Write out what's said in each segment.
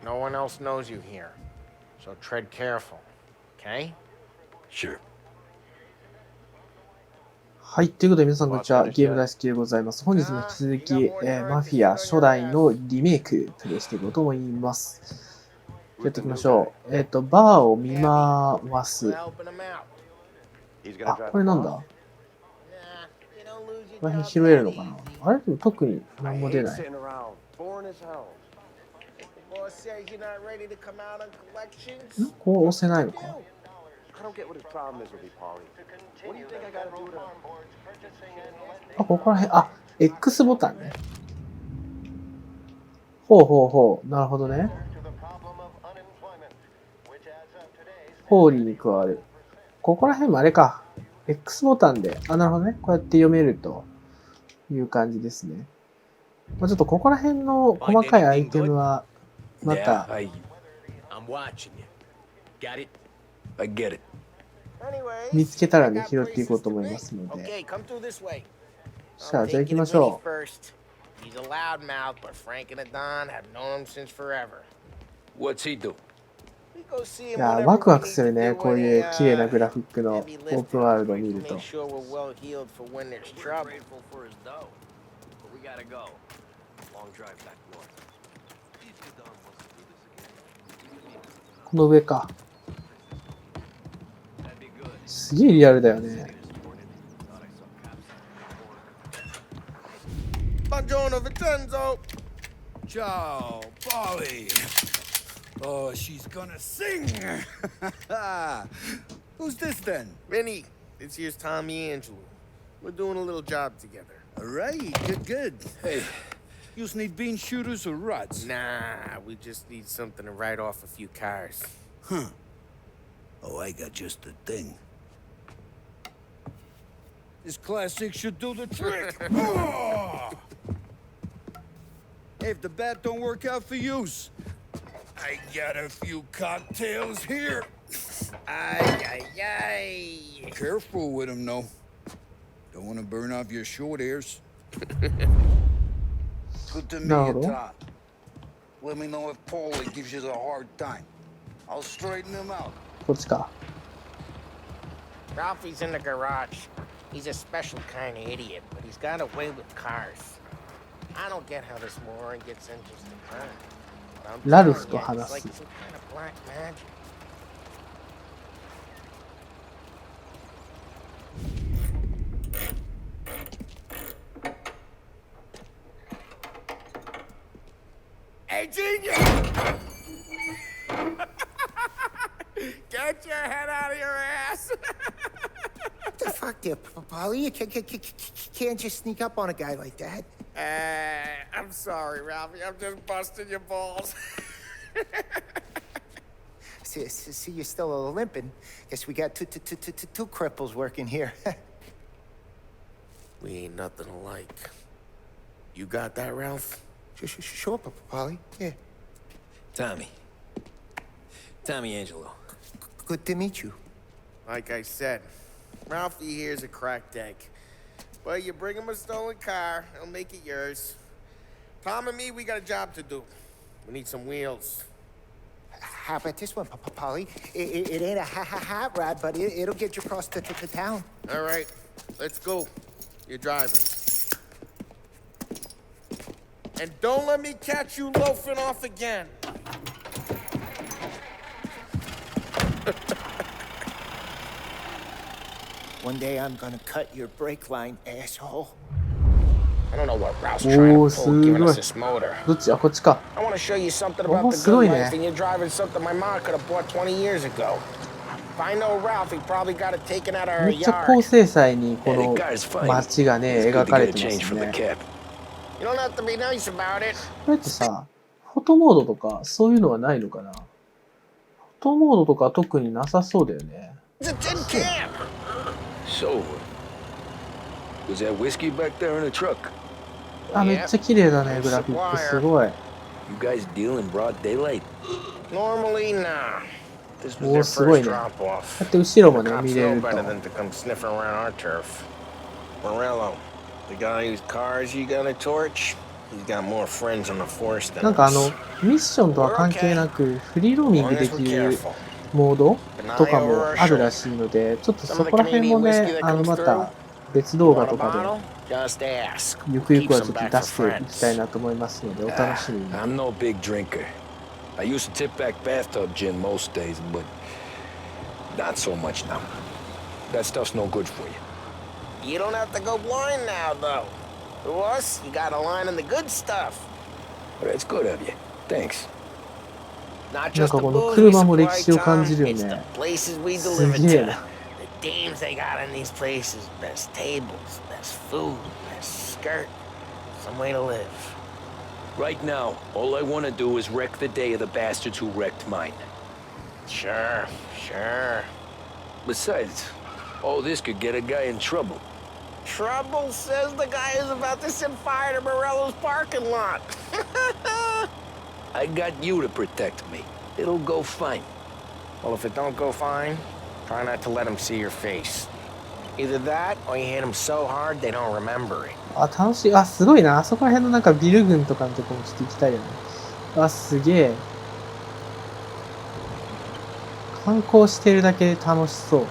No one else knows you here. So tread careful, okay? Sure. はい。ということで皆さんこんにちは。ゲーム大好きでございます。本日も引き続き、マフィア初代のリメイクプレイしていこうと思います。やっていきましょう。バーを見回す。あ、これなんだ？この辺拾えるのかな？あれでも特に何も出ない。こう押せないのか？あ、ここら辺、あ、X ボタンね。ほうほうほう。なるほどね。ホーリーに加わる。ここら辺もあれか。X ボタンで、あ、なるほどね。こうやって読めるという感じですね。まあ、ちょっとここら辺の細かいアイテムは、また。見つけたらね、拾っていこうと思いますので。さあ、じゃあ行きましょう。いやー、ワクワクするね、こういう綺麗なグラフィックのオープンワールドを見ると。この上か。すげえリアルだよね。Buongiorno, Vincenzo. Ciao, Polly. Oh, she's gonna sing. Who's this then? Vinny, this here's Tommy Angelo. We're doing a little job together. All right, good. Hey, you need bean shooters or rods? Nah, we just need something to write off a few cars. Huh. Oh, I got just the thing. This classic should do the trick. Oh! Hey, if the bat don't work out for use, I got a few cocktails here. Ay. Careful with them, though. Don't want to burn off your short hairs. Good to meet you, Todd. Let me know if Paulie gives you the hard time. I'll straighten him out. こっちか。 Ralphie's in the garage. He's a special kind of idiot, but he's got a way with cars. I don't get how this moron gets engines to turn. But I'm telling you, it's like some kind of black magic. Hey, genius! Get your head out of your ass! What the fuck there, Polly? You can't just sneak up on a guy like that. I'm sorry, Ralphie. I'm just busting your balls. See, you're still limping. Guess we got two cripples working here. We ain't nothing alike. You got that, Ralph? Sure, Polly. Yeah. Tommy Angelo. Good to meet you. Like I said, Ralphie here's a cracked egg. But you bring him a stolen car, he'll make it yours. Tom and me, we got a job to do. We need some wheels. How about this one, Polly? It ain't a hot rod, but it'll get you across to town. All right, let's go. You're driving. And don't let me catch you loafing off again. One day I'm gonna cut your brake line, asshole. I don't know what Ralph's trying to pull, giving us this motor. どっち？あ、こっちか。 I want to show you something about the good life, and you're driving something my mom could have bought 20 years ago. If I know Ralph, he probably got it taken out of her めっちゃ yard. 高精細にこの街がね、描かれてますね。You don't have to be nice about it. これってさ、フォトモードとかそういうのはないのかな？フォトモードとか特になさそうだよね。It's a tin can. So, was that whiskey back there in the truck? あ、めっちゃ綺麗だね、グラフィックすごい。 You guys deal in broad daylight? Normally, nah. This was お their ー、すごい first ね。 drop だ off. って後ろも The ね、 cops 見れ know ると。 better than to come sniffing around our turf. Morello, the guy whose cars you gonna torch? He's got more friends on the force than なんか us. ミッションとは関係なくフリーローミングできるモードとかもあるらしいので、ちょっとそこら辺もね、また別動画とかで Just ask. ゆくゆくはちょっと出していきたいなと思いますので、お楽しみに。 I'm no big drinker. I used to tip back bathtub gin most days, but not so much now. That stuff's no good for you. You don't have to go blind now, though. To us, you got a line on the good stuff. But it's good of you. Thanks. Not なん just か the この booze we 車も supply, 歴史を感 Tom. じるよ It's the ね。 places we す deliver げえ to. な。 The dames they got in these places. Best tables, best food, best skirt. Some way to live. Right now, all I want to do is wreck the day of the bastards who wrecked mine. Sure, sure. Besides, all this could get a guy in trouble. Trouble says the guy is about to set fire to Morello's parking lot. I got you to protect me. It'll go fine. Well, if it don't go fine, try not to let him see your face. Either that, or you hit him so hard they don't remember it. あ、楽しい。あ、すごいな。あそこら辺のなんかビル群とかのとこもちょっと行きたいよね。あ、すげえ。観光してるだけで楽しそう。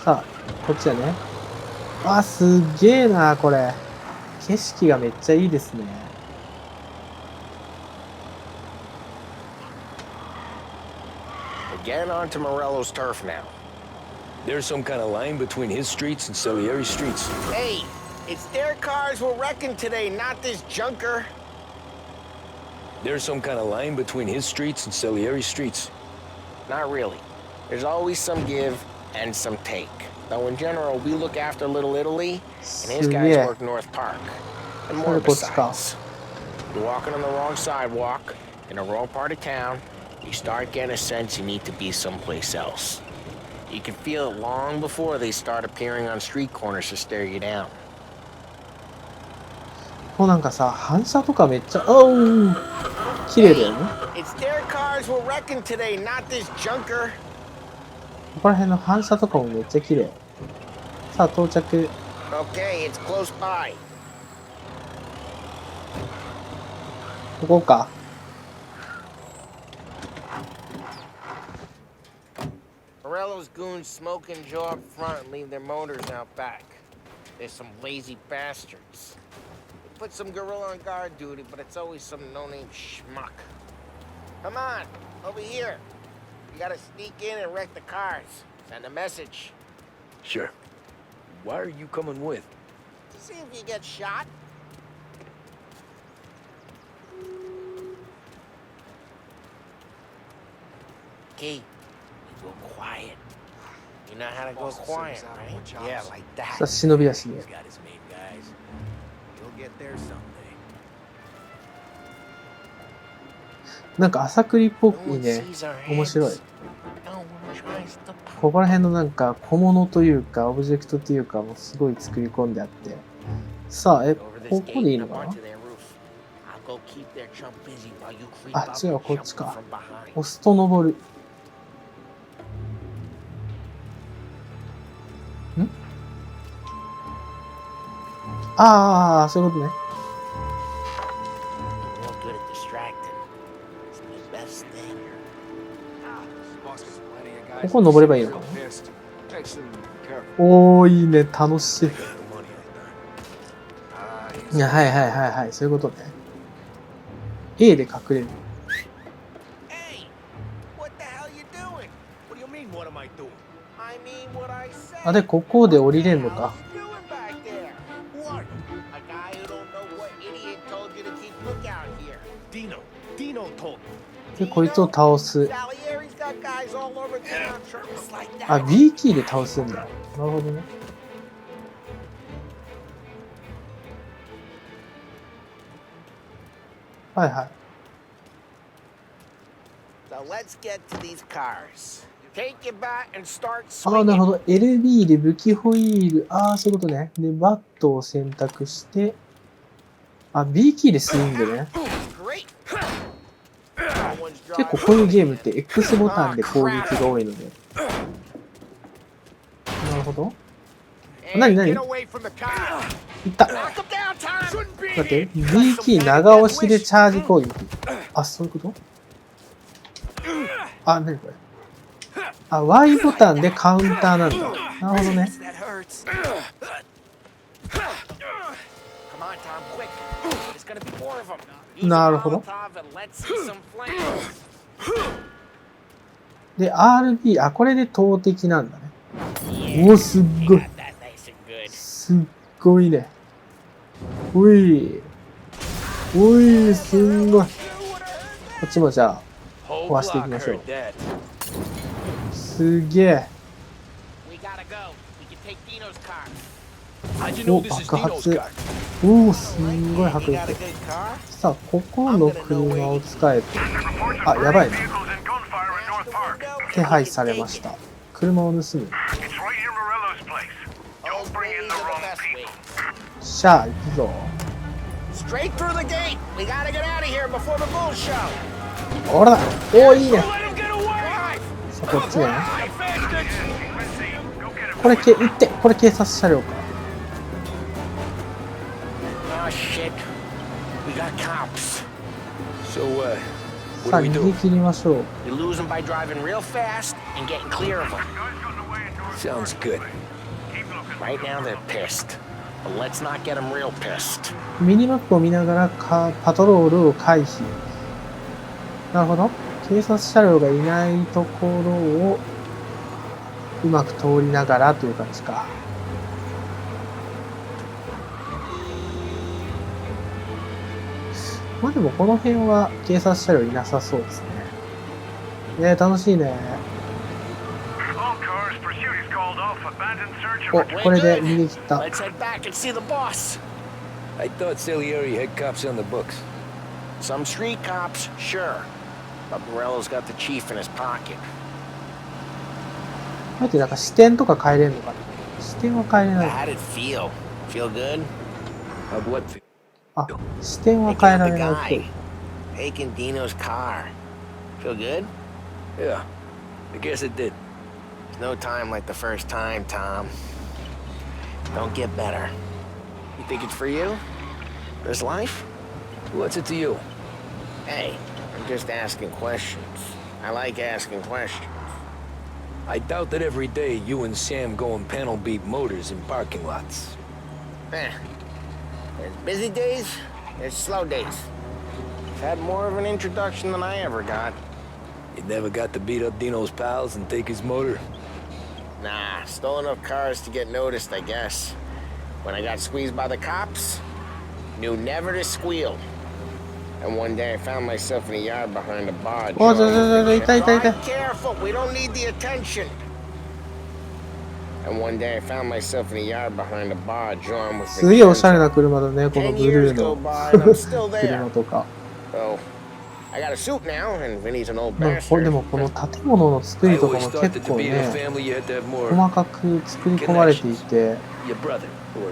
さあ、こっちだね。あ、すげえな、これ。景色がめっちゃいいですね。We're getting onto Morello's turf now. There's some kind of line between his streets and Salieri streets. Hey, it's their cars we're wrecking today, not this junker. There's some kind of line between his streets and Salieri streets. Not really. There's always some give and some take. Though in general, we look after Little Italy, and his guys Yeah. work North Park. And more besides. You're walking on the wrong sidewalk, in the wrong part of town, you start getting a sense you need to be someplace else. You can feel it long before they start appearing on street corners to stare you down. もうなんかさ、反射とかめっちゃ、おー、綺麗だよね。 It's their cars we're wrecking today, not this junker. ここら辺の反射とかもめっちゃ綺麗。さあ、到着。 Okay, it's close by. ここか。Morello's goons smoke and Joe up front and leave their motors out back. They're some lazy bastards. They put some gorilla on guard duty, but it's always some no-name schmuck. Come on, over here. You gotta sneak in and wreck the cars. Send a message. Sure. Why are you coming with? To see if you get shot. Key, you go quiet. You know how to go quiet, right? Yeah, like さあ、 that. 忍び足で。 Got his main guys. You'll get there someday. なんか朝栗っぽいね。面白い。ここら辺のなんか小物というか、オブジェクトというかもすごい作り込んであって。さあ、ここでいいのかな？あ、違う、こっちか。押すと登る。ん？ああ、そういうことね。ここ登ればいいのかな？おー、いいね、楽しい。いや、はいはいはいはい、そういうことね。A で隠れる。あ、で、ここで降りれんのか。で、こいつを倒す。あ、B キーで倒すんだ。なるほどね。はいはい。ああ、なるほど。LB で武器ホイール。ああ、そういうことね。で、バットを選択して、あ、B キーでスイングね。結構こういうゲームって X ボタンで攻撃が多いので。なるほど。なになにいった。待って、B キー長押しでチャージ攻撃。あ、そういうことあ、なにこれ。あ、Y ボタンでカウンターなんだ。なるほどね。なるほど。で、RB、あ、これで投擲なんだね。おー、すっごい。すっごいね。おい。おい、すんごい。こっちもじゃあ、壊していきましょう。すげえ。お、爆発。おお、すんごい迫力。さあ、ここの車を使えて。あ、やばいね。手配されました。車を盗む。しゃあ、行くぞ。ほらだ。おお、いいね。さあ、こっちね。これ、撃って。これ警察車両か。さあ、逃げ切りましょう。ミニマップを見ながらパトロールを回避。なるほど。警察車両がいないところをうまく通りながらという感じか。まあでもこの辺は警察車両いなさそうですね。楽しいね。お、これで逃げ切った。I thought Salieri had cops on the books. Some street cops, sure. But Morello's got the chief in his pocket. こうやってなんか視点とか変えれるのかな。視点は変えれない。How did it feel? Feel good? Of what? あ、視点は変えられないっぽい。Taking Dino's car. Feel good? Yeah, I guess it did. No time like the first time, Tom. Don't get better. You think it's for you? This life? What's it to you? Hey, I'm just asking questions. I like asking questions. I doubt that every day you and Sam go and panel beat motors in parking lots. There's busy days, there's slow days. I've had more of an introduction than I ever got. You never got to beat up Dino's pals and take his motor? Nah, stole enough cars to get noticed, I guess. When I got squeezed by the cops, knew never to squeal. And one day I found myself in a yard behind a bar. Careful, we don't need the attention. And one day I found myself in a yard behind a bar drawn with すげえおしゃれな車だね、このブルーの車とか。I got a suit now, and Vinny's an old なんかこれでもこの建物の作りとかも結構ね、細かく作り込まれていて、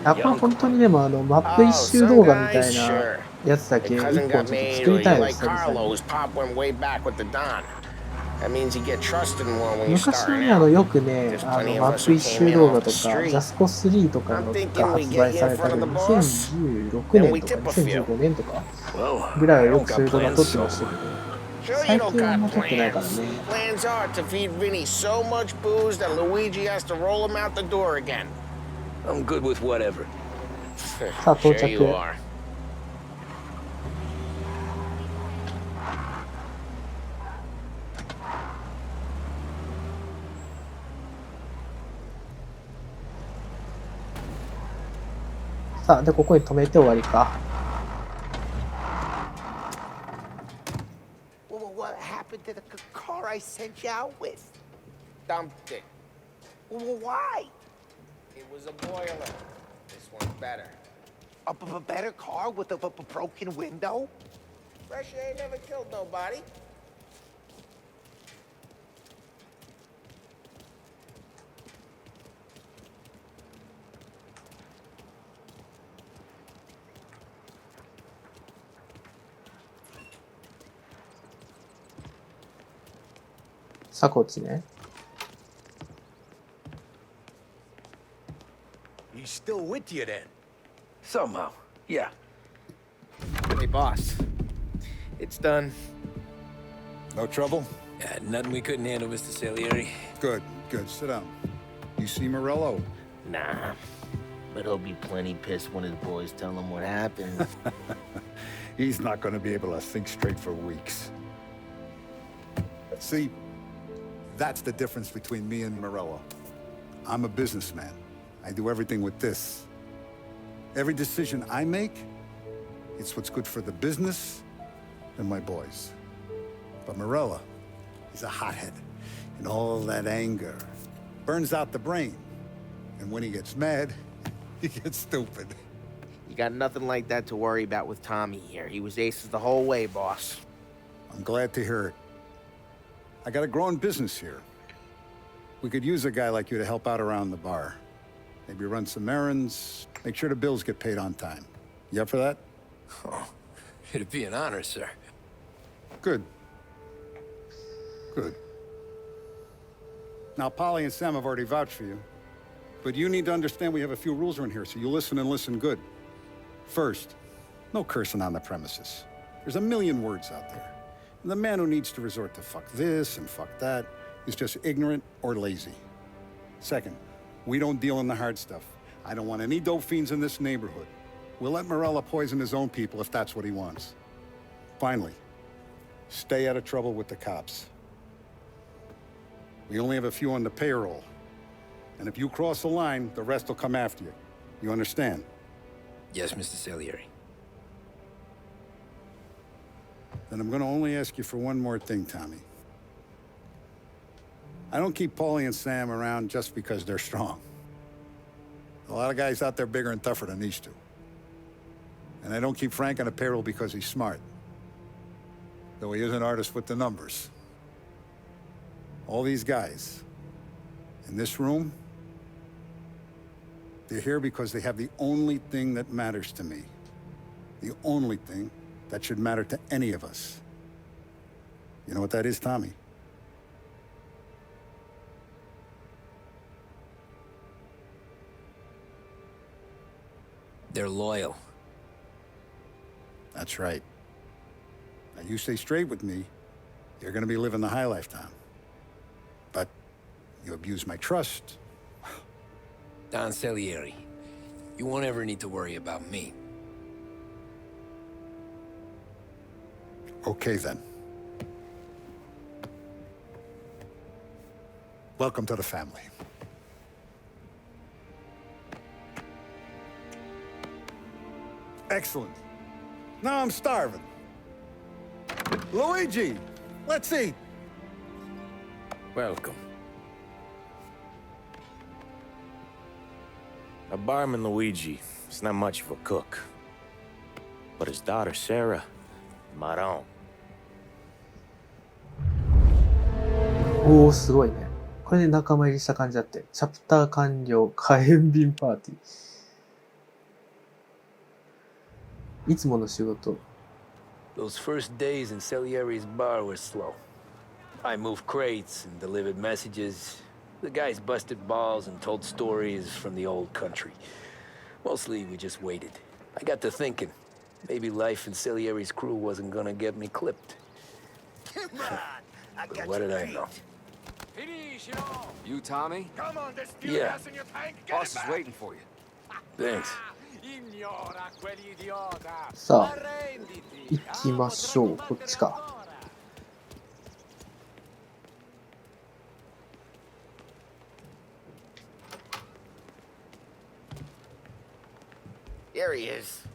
あ、これ本当にでもマップ一周動画みたいなやつだけ一本ちょっと作りたいですね。昔はね、よくね、マップ一周動画とか、ジャスコ3とかが発売されたの2016年とか2015年とかぐらいはよくそういう動画撮ってましたけど、最近はあんま撮ってないからね。さあ、到着。さあ、で、ここに止めて終わりか。What happened to the car I sent you out with? Dumped it. Well, why? It was a boiler. This one's better. A better car with a broken window? Fresh air never killed nobody. さあ、こっちね。He's still with you then? Somehow, yeah. Hey, boss. It's done. No trouble? Yeah, nothing we couldn't handle, Mr. Salieri. Good, good. Sit down. You see Morello? Nah. But he'll be plenty pissed when his boys tell him what happened. He's not going to be able to think straight for weeks. See, that's the difference between me and Morello. I'm a businessman. I do everything with this. Every decision I make, it's what's good for the business and my boys. But Morello, he's a hothead. And all that anger burns out the brain. And when he gets mad, he gets stupid. You got nothing like that to worry about with Tommy here. He was aces the whole way, boss. I'm glad to hear it. I got a growing business here. We could use a guy like you to help out around the bar. Maybe run some errands, make sure the bills get paid on time. You up for that? Oh, it'd be an honor, sir. Good. Good. Now, Polly and Sam have already vouched for you. But you need to understand we have a few rules around here, so you listen and listen good. First, no cursing on the premises. There's a million words out there. And the man who needs to resort to fuck this and fuck that is just ignorant or lazy. Second, we don't deal in the hard stuff. I don't want any dope fiends in this neighborhood. We'll let Morella poison his own people if that's what he wants. Finally, stay out of trouble with the cops. We only have a few on the payroll. And if you cross the line, the rest will come after you. You understand? Yes, Mr. Salieri. Then I'm gonna only ask you for one more thing, Tommy. I don't keep Paulie and Sam around just because they're strong. A lot of guys out there bigger and tougher than these two. And I don't keep Frank on a payroll because he's smart. Though he is an artist with the numbers. All these guys in this room, they're here because they have the only thing that matters to me. The only thing that should matter to any of us. You know what that is, Tommy? They're loyal. That's right. Now you stay straight with me, you're gonna be living the high life, Tom. But you abuse my trust. Don Salieri, you won't ever need to worry about me. Okay, then. Welcome to the family. Excellent. Now I'm starving. Luigi, let's eat. Welcome. A barman Luigi is not much of a cook. But his daughter Sarah, Maron. おー、すごいね。これで仲間入りした感じだって。チャプター完了、火炎瓶パーティー。いつもの仕事。Those first days in Salieri's bar were slow. I moved crates and delivered messages. The guys busted balls and told stories from the old country. Mostly, we just waited. I got to thinking, maybe life in Salieri's crew wasn't gonna get me clipped. But what did I know? You, Tommy? Yeah. Boss is waiting for you. Thanks. さあ、行きましょう。こっちか。There he is.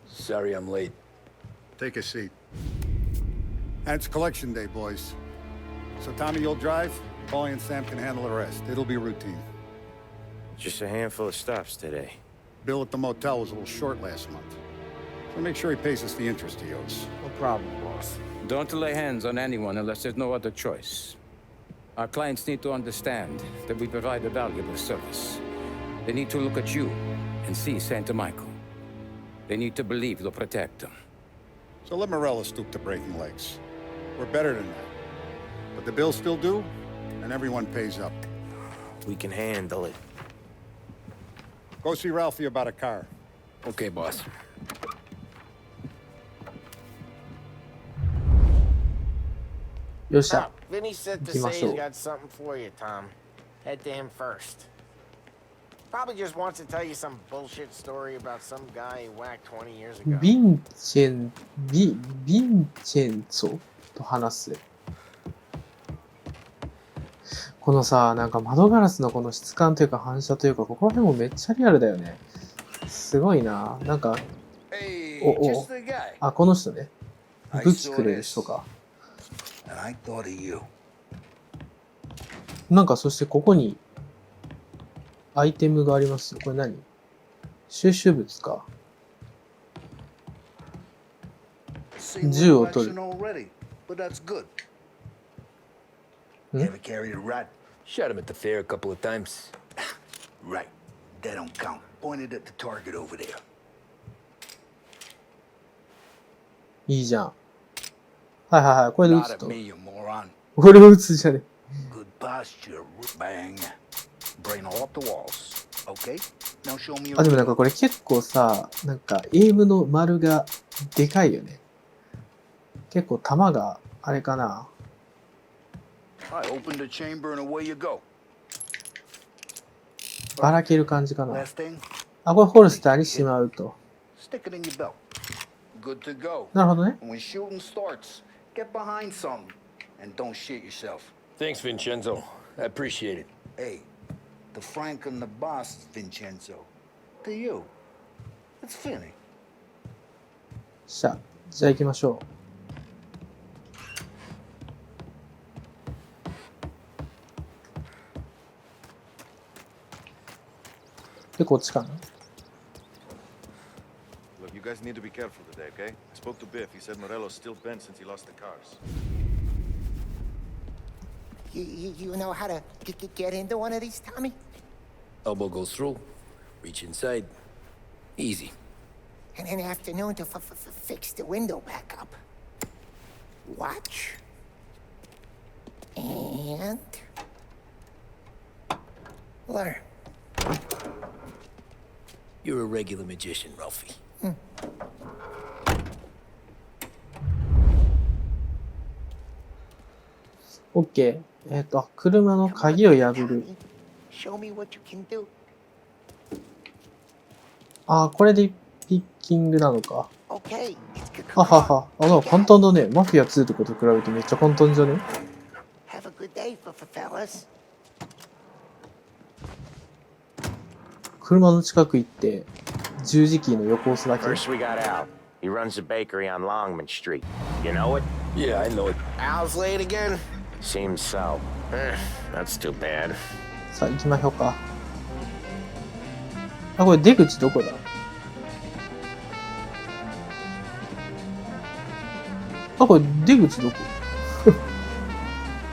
Sorry I'm late. Take a seat. And it's collection day, boys. So Tommy, you'll drive. Paulie and Sam can handle the rest. It'll be routine. Just a handful of stops today. Bill at the motel was a little short last month. So make sure he pays us the interest he owes. No problem, boss. Don't lay hands on anyone unless there's no other choice. Our clients need to understand that we provide a valuable service. They need to look at you and see Santa Michael. They need to believe you'll protect them. So let Morella stoop to breaking legs. We're better than that. But the bill's still due, and everyone pays up. We can handle it. Go see Ralphie about a car. Okay, boss. よっしゃ。 Vinny said to 行きま say しょ he's う。 got something for you, Tom. Head to him first. Probably just wants to tell you some bullshit story about some guy he whacked 20 years ago. ヴィンチェンツォと話す。このさ、なんか窓ガラスのこの質感というか反射というか、ここら辺もめっちゃリアルだよね。すごいな。なんか、お、あ、この人ね。武器くれる人か。なんかそしてここにアイテムがありますよ。これ何？収集物か。銃を取る。Ever carried a rat? Shot him at the fair a couple of times. Right. That don't count. Pointed at the target over there. いいじゃん。はいはいはい。これで撃 Not つ at と。 me, you moron. 俺を撃つじゃね。Good posture. Bang. Brain all off the walls. Okay? Now show me your... あ、でもなんかこれ結構さ、なんかエイムの丸がでかいよね。結構弾があれかな。I open the chamber and away you go. ばらける感じかな。 Last thing, あ、これホルスターにしまうと。 stick it in your belt. Good to go. なるほどね。 And when shooting starts, get behind something and don't shit yourself. Thanks, Vincenzo. I appreciate it. Hey, the Frank and the boss, Vincenzo. To you. It's Finny. じゃあ行きましょう。で、こっちかな。Look, you guys need to be careful today, okay? I spoke to Biff. He said Morello's still bent since he lost the cars. You know how to get into one of these, Tommy? Elbow goes through. Reach inside. Easy. And an afternoon to fix the window back up. Watch. And... learn. You're a regular magician, Ralphie. OK。車の鍵を破る。 Show me what you can do. あ、これでピッキングなのか。 Okay. ははは。あ、なんか簡単だね。マフィア2とかと比べてめっちゃ簡単じゃね？ Have a good day, fellas. 車の近く行って十字キーの横を押すだけ。 First we got Al. He runs a bakery on Longman Street. You know it? Yeah, I know it. Al's late again? Seems so. That's too bad. さあ行きましょうか。あ、これ出口どこだ？あ、これ出口どこ？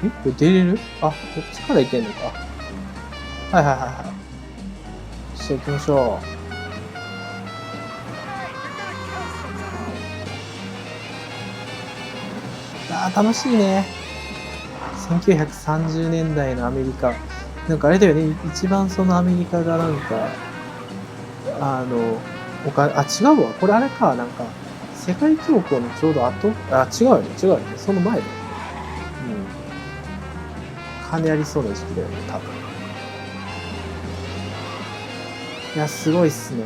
え、これ出れる？あ、こっちから行けんのか。はいはいはいはい。じゃあ行きましょう。あー楽しいね。1930年代のアメリカ。なんかあれだよね、一番そのアメリカがなんか、違うわ。これあれか、なんか、世界恐慌のちょうど後、違うよね、その前だよ。金ありそうな時期だよね、多分。いや、すごいっすね。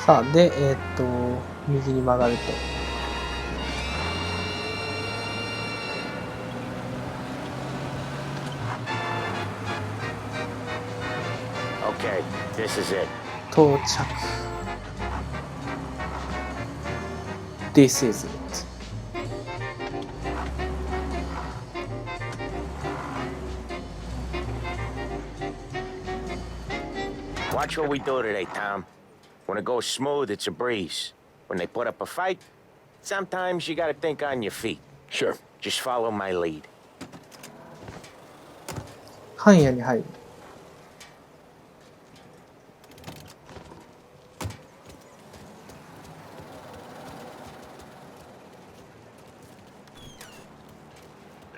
さあ、で、右に曲がると。Okay, this is it. 到着。This is it. Watch what we do today, Tom. When it goes smooth, it's a breeze. When they put up a fight, sometimes you gotta think on your feet. Sure. Just follow my lead. 半野に入る。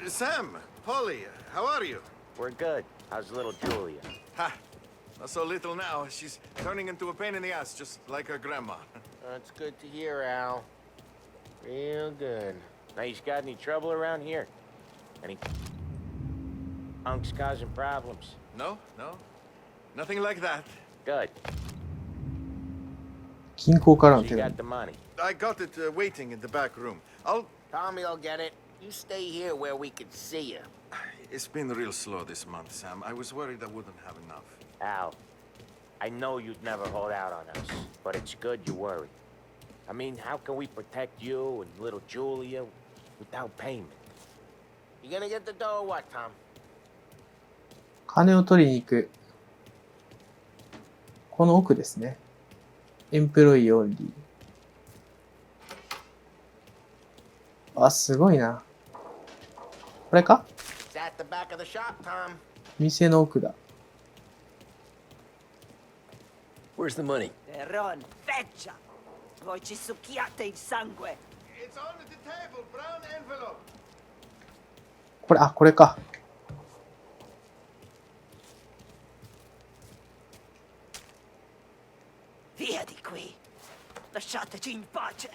Sam, Polly, how are you? We're good. How's little Julia? Ha! Not so little now. She's turning into a pain in the ass, just like her grandma. That's good to hear, Al. Real good. Now, you got any trouble around here? Any punks causing problems? No, no. Nothing like that. Good. 銀行からの So 手 you 紙 got。the money. I got it waiting in the back room. I'll... Tommy'll get it. You stay here where we can see you. It's been real slow this month, Sam. I was worried I wouldn't have enough. Al, I know you'd never hold out on us, but it's good you worry. I mean, how can we protect you and little Julia without payment? You gonna get the dough or what, Tom? 金を取りに行く。この奥ですね。エンプロイオンリー。あ、すごいな。これか？ It's at the back of the shop, Tom. 店の奥だ。Where's the money? Ron, feccia! Voi ci succhiate il sangue! It's on the table, brown envelope. これ、あ、これか。Via di qui! Lasciateci in pace!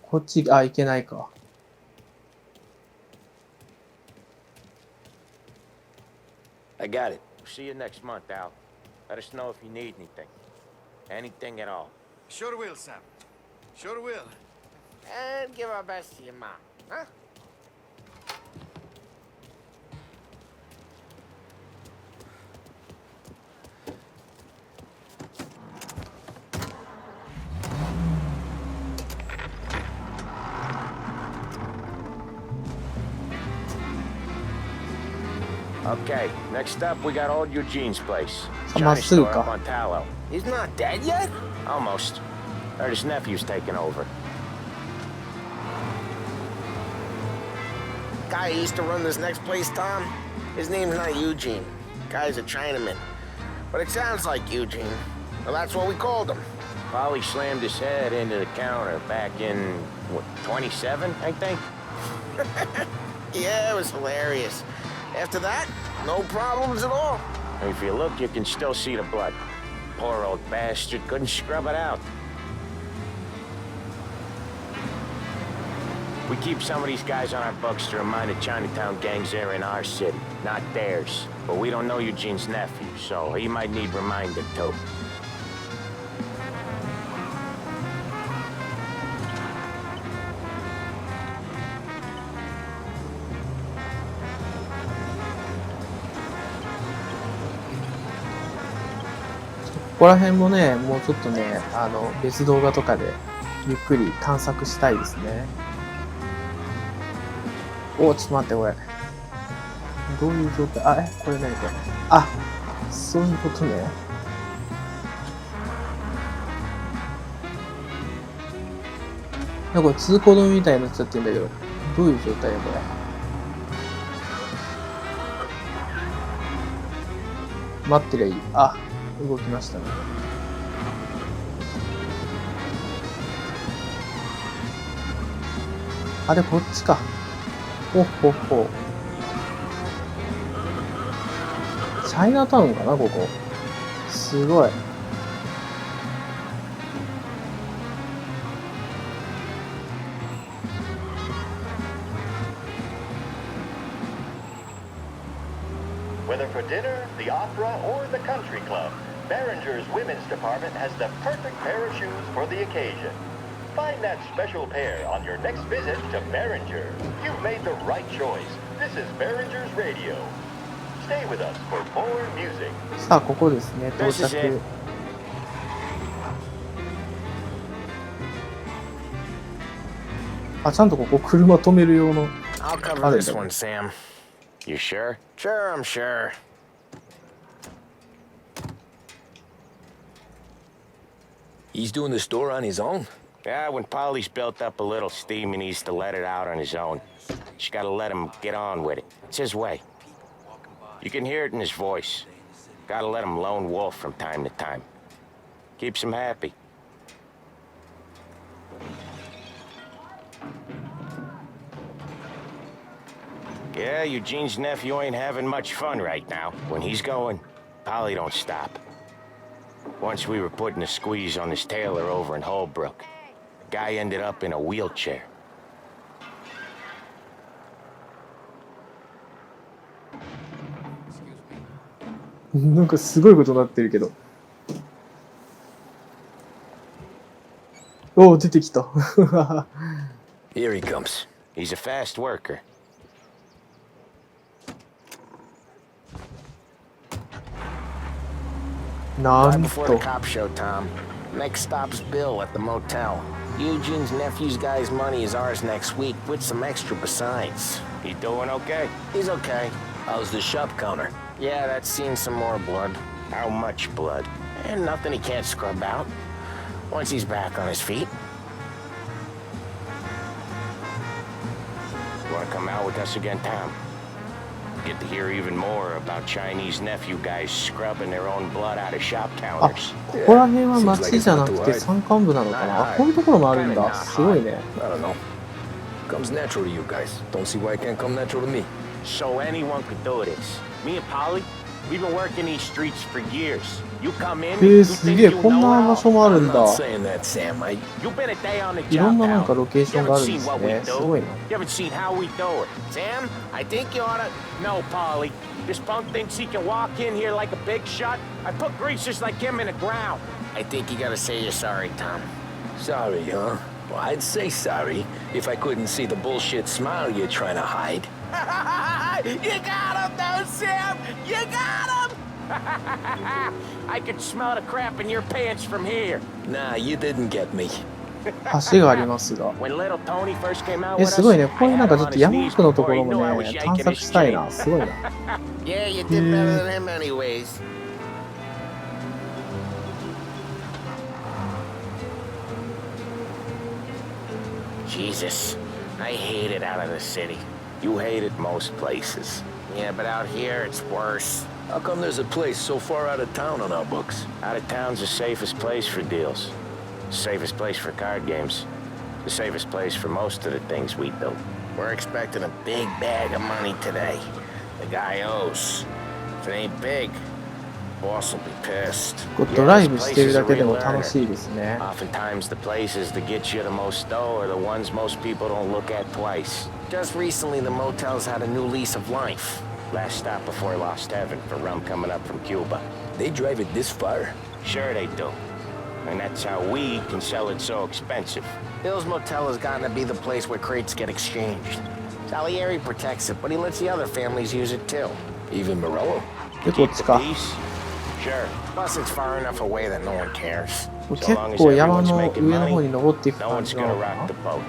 こっち、あ、いけないか。I got it. See you next month, Al. Let us know if you need anything. Anything at all. Sure will, Sam. Sure will. And give our best to your mom, huh? Okay, next up, we got old Eugene's place. Ah, Johnny store Masuka. up on Tallow. He's not dead yet? Almost. Heard his nephew's taking over. Guy who used to run this next place, Tom, his name's not Eugene. Guy's a Chinaman. But it sounds like Eugene. Well, that's what we called him. Polly slammed his head into the counter back in, what, 27, I think? Yeah, it was hilarious. After that, no problems at all. If you look, you can still see the blood. Poor old bastard couldn't scrub it out. We keep some of these guys on our books to remind the Chinatown gangs they're in our city, not theirs. But we don't know Eugene's nephew, so he might need reminding too.ここら辺もね、もうちょっとね、別動画とかでゆっくり探索したいですね。お、ちょっと待って、これ。どういう状態？あ、これ何これ。あ、そういうことね。なんかこれ通行止めみたいになっちゃってんだけど、どういう状態や、これ。待ってりゃいい。あ、動きましたね。あれ、こっちか。ほっほっほ。チャイナタウンかな、ここ。すごい。Whether for dinner, the opera, or the country club, Behringer's women's department has the perfect pair of shoes for the occasion. Find that special pair on your next visit to Behringer. You've made the right choice. This is Behringer's Radio. Stay with us for more music. さあ、ここですね、到着。あ、ちゃんとここ車止める用の。I'll cover this one, Sam. You sure? Sure, I'm sure. He's doing the store on his own? Yeah, when Polly's built up a little steam, he needs to let it out on his own. Just gotta let him get on with it. It's his way. You can hear it in his voice. Gotta let him lone wolf from time to time. Keeps him happy. Yeah, Eugene's nephew ain't having much fun right now. When he's going, Polly don't stop. Once we were putting a squeeze on his tailor over in Holbrook. The guy ended up in a wheelchair. Excuse me. なんかすごいことになってるけど。おお、出てきた。Here he comes. He's a fast worker. Right before the cop show, Tom. Next stop's Bill at the motel. Eugene's nephew's guy's money is ours next week, with some extra besides. He doing okay? He's okay. How's the shop counter? Yeah, that's seen some more blood. How much blood? And nothing he can't scrub out. Once he's back on his feet. You wanna come out with us again, Tom? Get to hear even more about Chinese nephew guys scrubbing their own blood out of shop あ、 counters. ここら辺は町じゃなくて山間部なのかな。あ、こういうところもあるんだ。すごいね。I don't know. Comes natural to you guys. Don't see why it can't come natural to me. So anyone could do this. Me and Polly, we've been working these streets for years. You come in, you す think げえ、 you こん know な how? 場所もある I'm んだ。 not saying that, Sam. You've been a day on the いろん job ななん now. かロケーショ You ンがあ haven't るんで seen す what we ね。す do. ごいな。 You haven't seen how we do it. Sam, I think you oughta... No, Polly. This punk thinks he can walk in here like a big shot. I put greasers like him in the ground. I think you gotta say you're sorry, Tom. Sorry, huh? Well, I'd say sorry if I couldn't see the bullshit smile you're trying to hide. You got him, though, Sam! You got him! I could smell the crap in your pants from here. Nah, you didn't get me. 橋がありますが。 When little Tony first came out え、 with すごい us, ね。こういうなんかちょっと山奥のところもね、探索したいな。すごいな。 Yeah, you did better than him anyways. Jesus, I hate it out of the city. You hate it most places. Yeah, but out here it's worse. How come there's a place so far out of town on our books? Out of town's the safest place for deals. Safest place for card games. The safest place for most of the things we do. We're expecting a big bag of money today. The guy owes. If it ain't big, boss will be pissed. こうドライブしてるだけでも楽しいですね。 Oftentimes the places that get you the most dough are the ones most people don't look at twice. Just recently the motel's had a new lease of life. Last stop before Lost Heaven for rum coming up from Cuba. They drive it this far? Sure they do. And that's how we can sell it so expensive. Bill's Motel has gotten to be the place where crates get exchanged. Salieri protects it, but he lets the other families use it too. Even Morello? で、こっちか。 Sure. Plus it's far enough away that no one cares. 結構山の上の方に登っていく no 感 one's じな gonna のか rock な the。boat.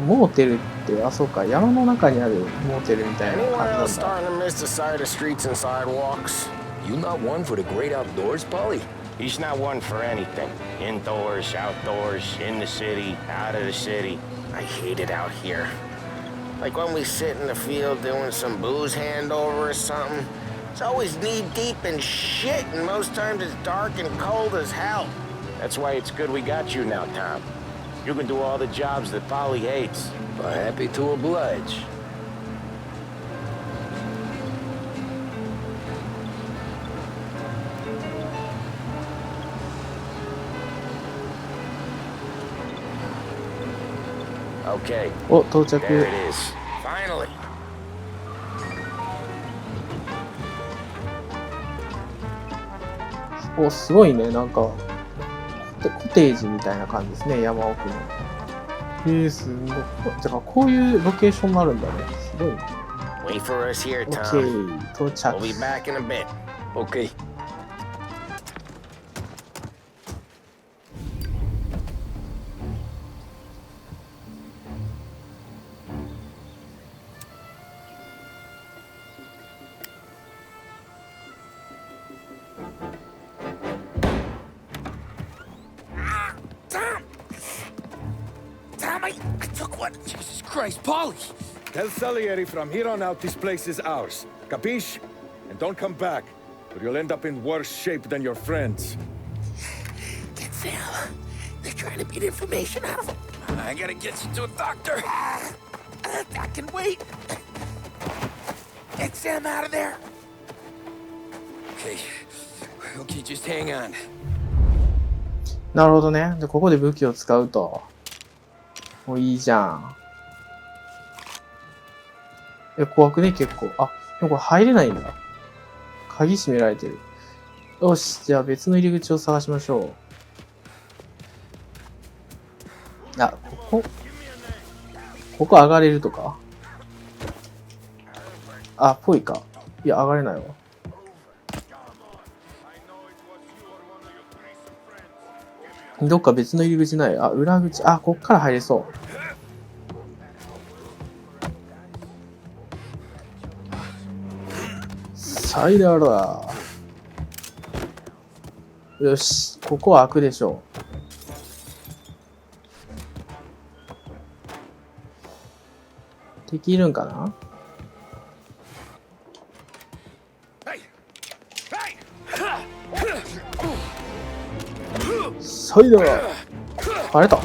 モーテルって、あ、そうか、山の中にあるモーテルみたいな Anyone 感 else じなんだ。 starting to miss the side of streets and sidewalks? You not one for the great outdoors, Polly? He's not one for anything. Indoors, outdoors, in the city, out of the city. I hate it out here. Like when we sit in the field doing some booze handover or something. It's always knee-deep in shit, and most times it's dark and cold as hell. That's why it's good we got you now, Tom. You can do all the jobs that Polly hates. Happy to oblige. Okay. お、到着。 There it is. Finally. お、すごいね。なんか、コテージみたいな感じですね、山奥の。すごい。だからこういうロケーションもあるんだね。すごいね。Wait for us here, Tom. OK、到着。 We'll be back in a bit. Okay. What? Jesus Christ, Polly! Tell Salieri from here on out this place is ours. Capiche? And don't come back, or you'll end up in worse shape than your friends. Get Sam. They're trying to beat information out of him. I gotta get you to a doctor. I can wait. Get Sam out of there. Okay. Okay, just hang on. なるほどね。で、ここで武器を使うと。もういいじゃん。怖くね、結構。あ、でもこれ入れないんだ。鍵閉められてる。よし、じゃあ別の入り口を探しましょう。あ、ここ上がれるとか？あ、ぽいか。いや、上がれないわ。どっか別の入り口ない？あ、裏口。あ、こっから入れそう。サイダーだ。よし、ここは開くでしょう。敵いるんかな？サイダー。バレた？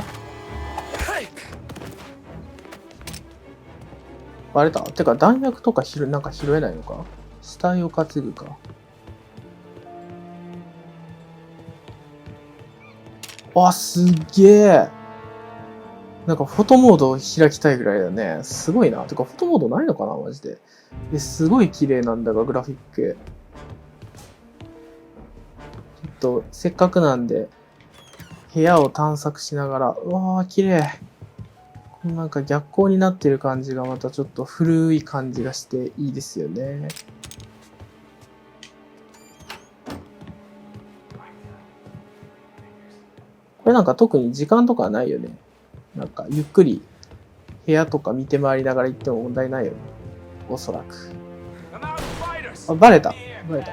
バレた？てか弾薬とかなんか拾えないのか？死体を担ぐか。あ、すっげえ。なんかフォトモードを開きたいぐらいだね。すごいな。てかフォトモードないのかなマジで。すごい綺麗なんだが、グラフィック。ちょっと、せっかくなんで、部屋を探索しながら、うわー、綺麗。このなんか逆光になってる感じがまたちょっと古い感じがしていいですよね。これなんか特に時間とかはないよね。なんかゆっくり部屋とか見て回りながら行っても問題ないよね。おそらく。あ、バレた。バレた。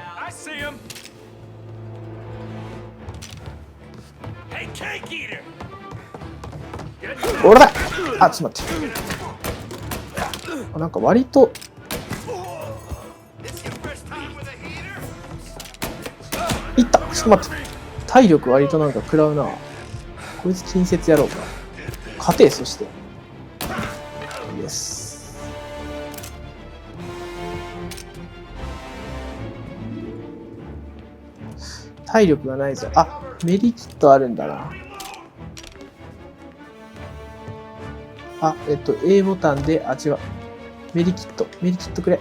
俺だ！あ、ちょっと待って。あ、なんか割と。いった！ちょっと待って。体力割となんか食らうな。こいつ近接やろうか。勝て、そして。イエス。体力がないぞ。あ、メディキットあるんだな。あ、A ボタンで、あ、違う。メディキット。メディキットくれ。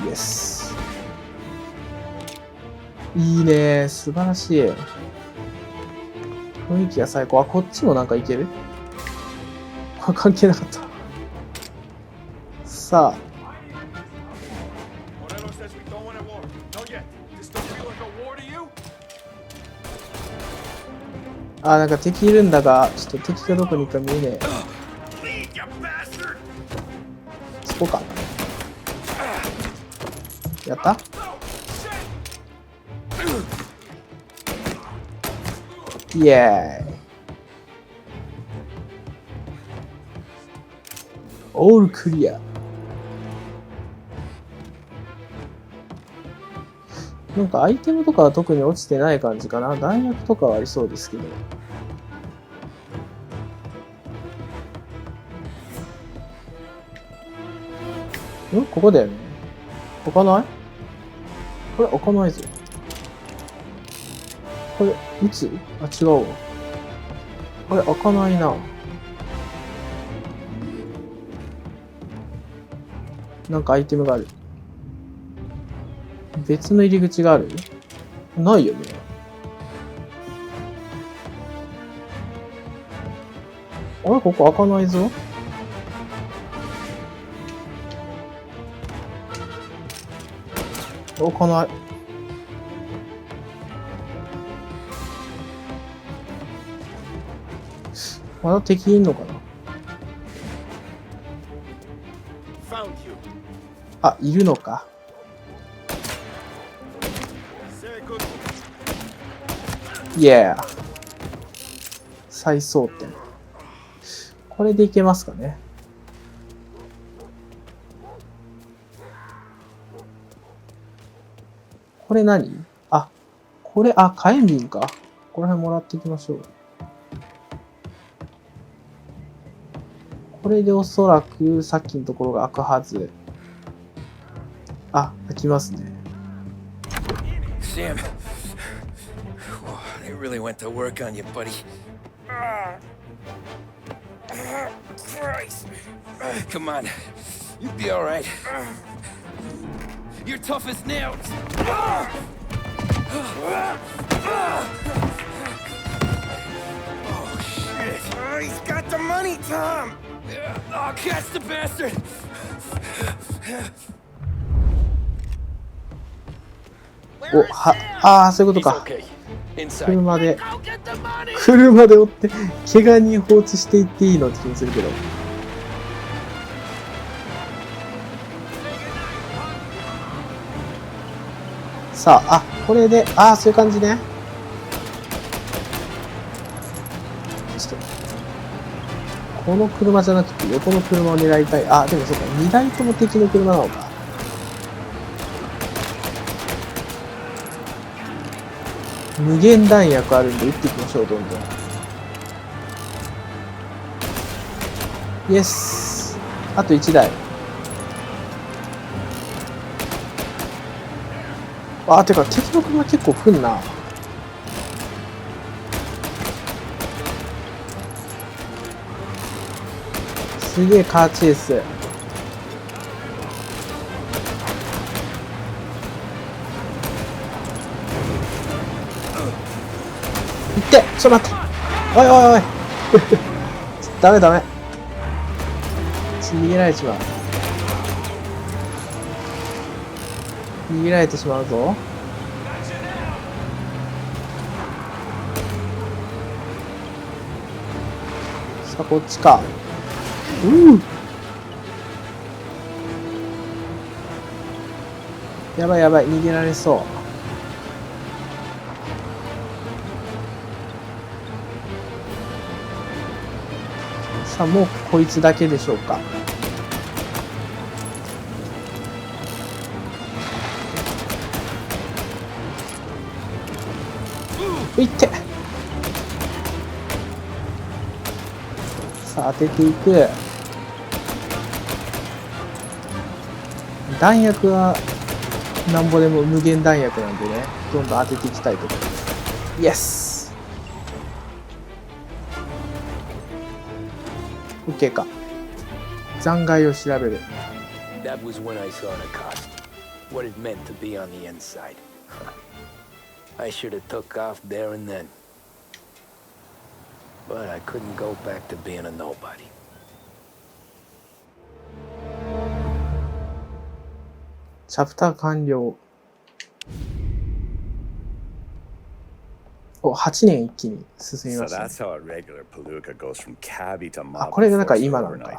イエス。いいね。素晴らしい。雰囲気が最高。あ、こっちもなんかいける？これ関係なかった。さあ。あ、なんか敵いるんだが、ちょっと敵がどこに行くか見えねえ。そこか。やった？イエーイ。オールクリア。なんかアイテムとかは特に落ちてない感じかな。弾薬とかはありそうですけど。ここだよね。開かない？これ開かないぞ。これ、撃つ？あ、違うわ。これ開かないな。なんかアイテムがある。別の入り口がある？ないよね。あれ、ここ開かないぞ。開かない。まだ敵いんのかな？あ、いるのか。イエー。再装填。これでいけますかね。これ何？あ、これ、あ、火炎瓶か。この辺もらっていきましょう。これでおそらくさっきのところが開くはず。あ、開きますね。Sam, they really went to work on you, buddy. Christ. Come on. You'll be all right. You're tough as nails. Oh, shit. Oh, he's got the money, Tom. Oh, catch the bastard. お、は、ああ、そういうことか。車で追って、怪我に放置していっていいのって気もするけど。さあ、あ、これで、ああ、そういう感じね。ちょっと、この車じゃなくて横の車を狙いたい。あ、でもそうか、2台とも敵の車なのか。無限弾薬あるんで撃っていきましょう、どんどん。イエス。あと1台。あ、てか敵の車結構来んな。すげえカーチェイス。いって、ちょっと待って。おいおいおい。ダメダメ。逃げられちまう。逃げられてしまうぞ。さあ、こっちか。やばいやばい、逃げられそう。さあ、もうこいつだけでしょうか。いって。さあ、当てていく。弾薬はなんぼでも無限弾薬なんでね、どんどん当てていきたいと思います。イエス。 OK か。残骸を調べる。 That was when I saw the cost. What it meant to be on the inside. I should have took off there and then. But I couldn't go back to being a nobody. チャプター完了。お、8年一気に進みましたね。あ、これがなんか今なのか。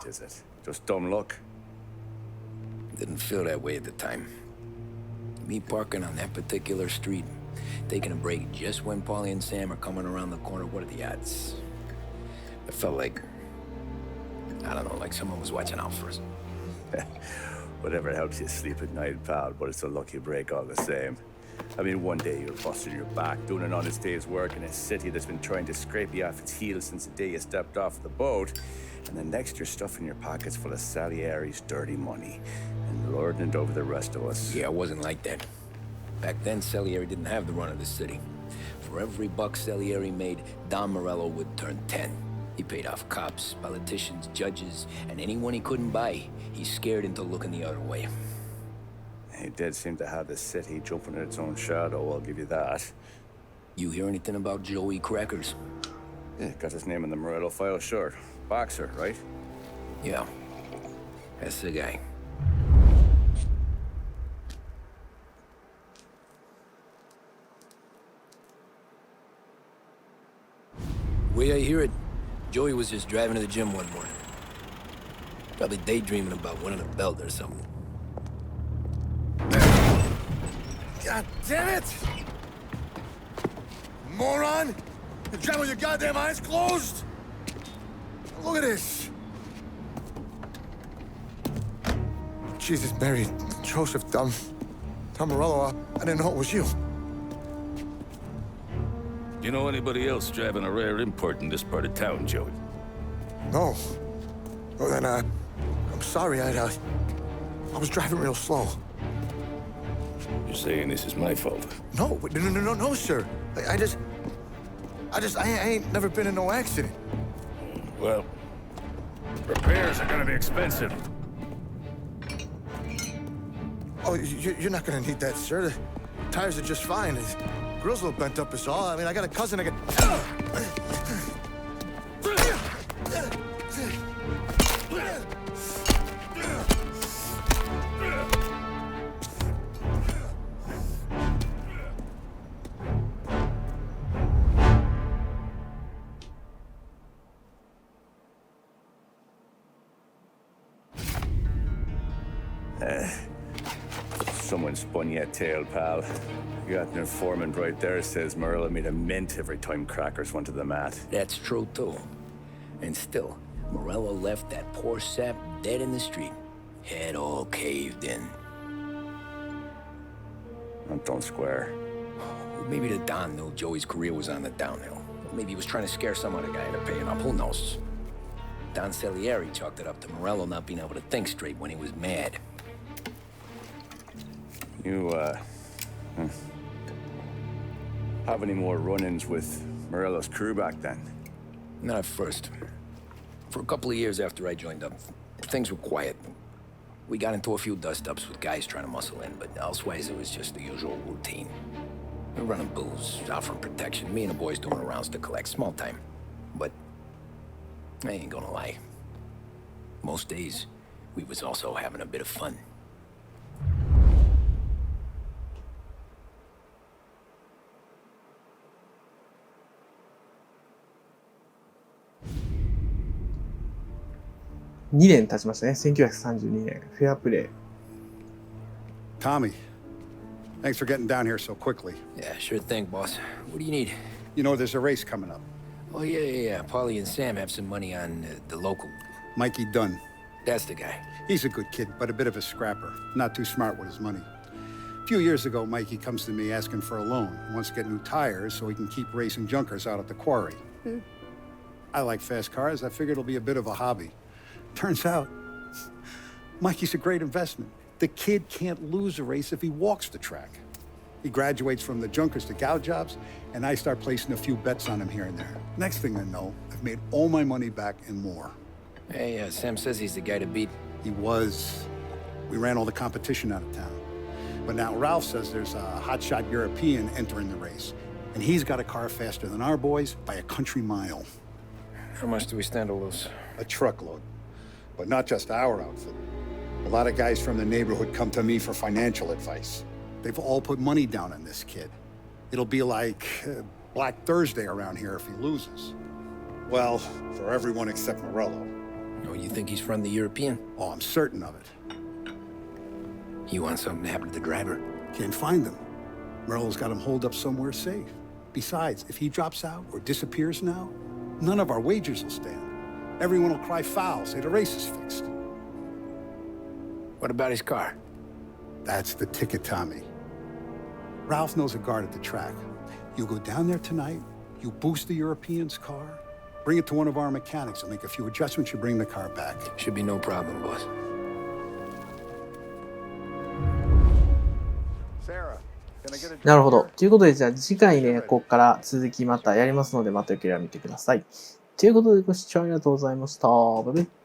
Didn't feel that way at the time. Me parking on that particular street, taking a break just when Paulie and Sam are coming around the corner. What are the odds? I felt like, I don't know, like someone was watching out for us. Whatever helps you sleep at night, pal, but it's a lucky break all the same. I mean, one day you're busting your back, doing an honest day's work in a city that's been trying to scrape you off its heels since the day you stepped off the boat, and then next you're stuffing your pockets full of Salieri's dirty money and lording it over the rest of us. Yeah, it wasn't like that. Back then, Salieri didn't have the run of the city. For every buck Salieri made, Don Morello would turn 10. He paid off cops, politicians, judges, and anyone he couldn't buy, he scared into looking the other way. He did seem to have the city jumping in its own shadow, I'll give you that. You hear anything about Joey Crackers? Yeah, got his name in the Morello file, sure. Boxer, right? Yeah, that's the guy. Way I hear it, Joey was just driving to the gym one morning. Probably daydreaming about winning a belt or something. God damn it! Moron! You drive with your goddamn eyes closed? Look at this. Jesus, Mary, Joseph, Tom Morello, I didn't know it was you. You know anybody else driving a rare import in this part of town, Joey? No. Well, then, I'm sorry, I was driving real slow. You're saying this is my fault? No, sir. I ain't never been in no accident. Well, repairs are gonna be expensive. Oh, you're not gonna need that, sir. The tires are just fine. The grill's a little bent up is all. I mean, I got a cousin I can... Someone spun you a tail, pal. You got an informant right there says Morello made a mint every time crackers went to the mat. That's true, too. And still, Morello left that poor sap dead in the street. Head all caved in. Don't square. Well, maybe the Don knew Joey's career was on the downhill. Maybe he was trying to scare some other guy into paying up. Who knows? Don Salieri chalked it up to Morello not being able to think straight when he was mad. You, have any more run-ins with Morello's crew back then? Not at first. For a couple of years after I joined up, things were quiet. We got into a few dust-ups with guys trying to muscle in, but elsewise it was just the usual routine. We were running booze, offering protection, me and the boys doing rounds to collect, small time. But I ain't gonna lie. Most days, we was also having a bit of fun.2年経ちましたね。1932年。フェアプレイ。Tommy, thanks for getting down here so quickly. Yeah, sure thing, boss. What do you need? You know, there's a race coming up. Oh, yeah. Paulie and Sam have some money on the local. Mikey Dunn. That's the guy. He's a good kid, but a bit of a scrapper. Not too smart with his money. A few years ago, Mikey comes to me asking for a loan. He wants to get new tires so he can keep racing junkers out at the quarry. I like fast cars. I figured it'll be a bit of a hobby. Turns out, Mikey's a great investment. The kid can't lose a race if he walks the track. He graduates from the junkers to gal jobs, and I start placing a few bets on him here and there. Next thing I know, I've made all my money back and more. Hey, Sam says he's the guy to beat. He was. We ran all the competition out of town. But now Ralph says there's a hotshot European entering the race, and he's got a car faster than our boys by a country mile. How much do we stand to lose? A truckload. But not just our outfit. A lot of guys from the neighborhood come to me for financial advice. They've all put money down on this kid. It'll be like Black Thursday around here if he loses. Well, for everyone except Morello. Oh, you think he's from the European? Oh, I'm certain of it. You want something to happen to the driver? Can't find him. Morello's got him holed up somewhere safe. Besides, if he drops out or disappears now, none of our wagers will stand. Everyone will cry foul, say the race is fixed. What about his car? That's the ticket, Tommy. Ralph knows a guard at the track. You go down there tonight, you boost the European's car, bring it to one of our mechanics, and make a few adjustments, you bring the car back. Should be no problem, boss. Sarah, can I get a... なるほど。ということで、じゃあ次回ね、ここから続きまたやりますので、またよければ見てください。ということで、ご視聴ありがとうございました。バイバイ。